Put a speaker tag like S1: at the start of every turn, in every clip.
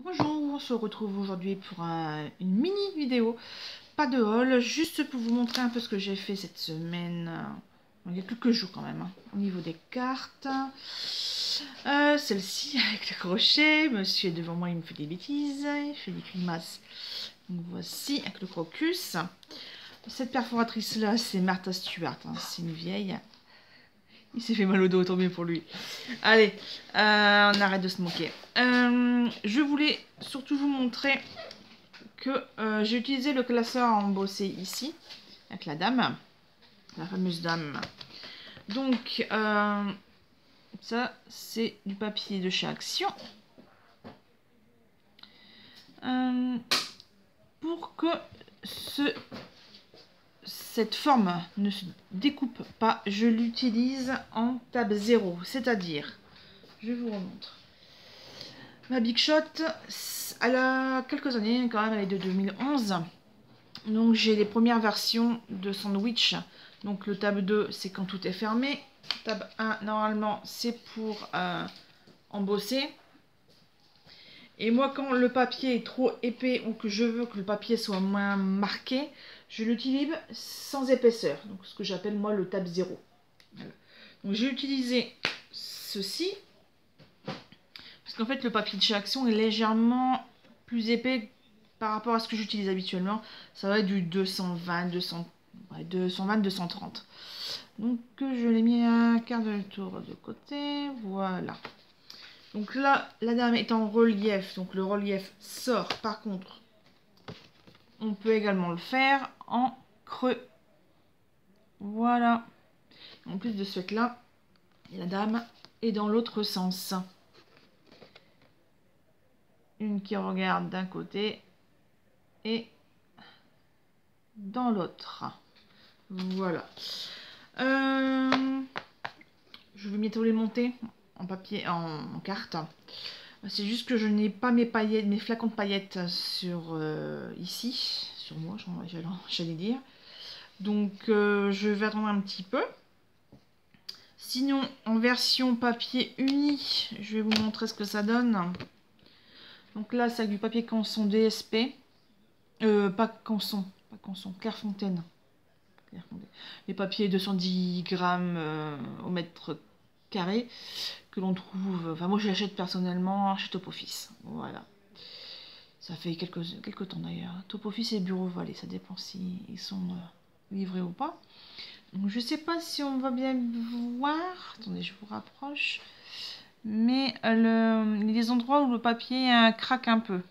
S1: Bonjour, on se retrouve aujourd'hui pour une mini vidéo, pas de haul, juste pour vous montrer un peu ce que j'ai fait cette semaine. Il y a quelques jours quand même, hein, au niveau des cartes. Celle-ci avec le crochet, monsieur est devant moi, il me fait des bêtises, il fait des grimaces. Donc voici avec le crocus. Cette perforatrice là, c'est Martha Stewart, hein, c'est une vieille. Il s'est fait mal au dos, tant mieux pour lui. Allez, on arrête de se moquer. Je voulais surtout vous montrer que j'ai utilisé le classeur à embosser ici, avec la dame, la fameuse dame. Donc, ça, c'est du papier de chez Action. Pour que cette forme ne se découpe pas, je l'utilise en table 0, c'est-à-dire, je vous remontre. Ma Big Shot, elle a quelques années quand même, elle est de 2011. Donc j'ai les premières versions de sandwich. Donc le tab 2, c'est quand tout est fermé. Tab 1, normalement, c'est pour embosser. Et moi, quand le papier est trop épais ou que je veux que le papier soit moins marqué, je l'utilise sans épaisseur. Donc ce que j'appelle moi le tab 0. Voilà. Donc j'ai utilisé ceci. Parce qu'en fait, le papier de chez Action est légèrement plus épais par rapport à ce que j'utilise habituellement. Ça va être du 220, 230. Donc, je l'ai mis un quart de tour de côté. Voilà. Donc là, la dame est en relief. Donc, le relief sort. Par contre, on peut également le faire en creux. Voilà. En plus de ce fait-là, la dame est dans l'autre sens. Une qui regarde d'un côté et dans l'autre. Voilà. Je vais bientôt les monter en papier, en carte. C'est juste que je n'ai pas mes paillettes, mes flacons de paillettes sur ici, sur moi, j'allais dire. Donc je vais attendre un petit peu. Sinon, en version papier uni, je vais vous montrer ce que ça donne. Donc là, c'est avec du papier canson DSP. Pas canson, Clairefontaine. Les papiers 210 grammes au mètre carré que l'on trouve. Enfin, moi je l'achète personnellement chez Top Office. Voilà. Ça fait quelques temps d'ailleurs. Top Office et Bureau Vallée, ça dépend si ils sont livrés ou pas. Donc, je sais pas si on va bien voir. Attendez, je vous rapproche. Mais il y a des endroits où le papier craque un peu.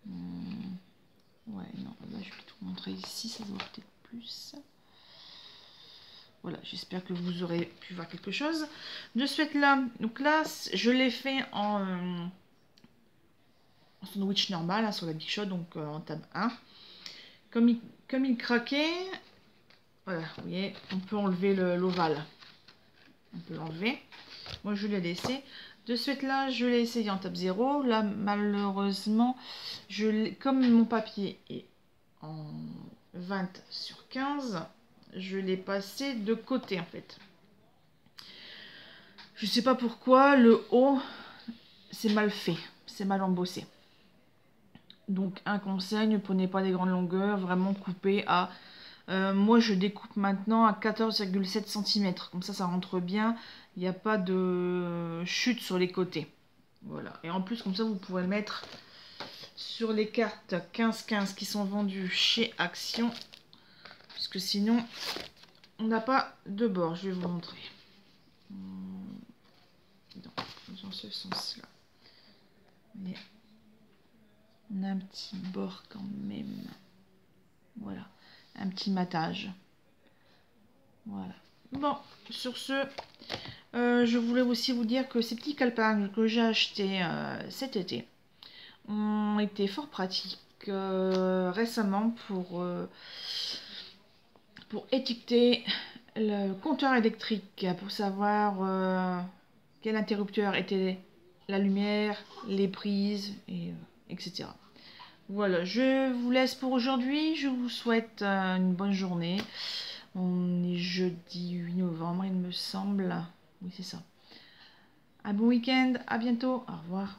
S1: Ouais, non, là je vais tout vous montrer ici, ça doit peut-être plus. Voilà, j'espère que vous aurez pu voir quelque chose. De ce fait-là, donc là, je l'ai fait en sandwich normal, hein, sur la Big Shot, donc en table 1. Comme il craquait, voilà, vous voyez, on peut enlever l'ovale. On peut l'enlever. Moi, je l'ai laissé. De ce fait-là, je l'ai essayé en table 0. Là, malheureusement, comme mon papier est en 20 sur 15, je l'ai passé de côté en fait. Je sais pas pourquoi, le haut, c'est mal fait, c'est mal embossé. Donc un conseil, ne prenez pas des grandes longueurs, vraiment coupez à... moi je découpe maintenant à 14,7 cm, comme ça rentre bien, il n'y a pas de chute sur les côtés. Voilà, et en plus comme ça vous pourrez le mettre sur les cartes 15-15 qui sont vendues chez Action, puisque sinon on n'a pas de bord. Je vais vous montrer. Dans ce sens-là. On a un petit bord quand même. Voilà. Un petit matage. Voilà. Bon, sur ce, je voulais aussi vous dire que ces petits calepins que j'ai achetés cet été ont été fort pratiques récemment pour étiqueter le compteur électrique, pour savoir quel interrupteur était la lumière, les prises, etc. Voilà, je vous laisse pour aujourd'hui. Je vous souhaite une bonne journée. On est jeudi 8 novembre, il me semble. Oui, c'est ça. Un bon week-end, à bientôt, au revoir.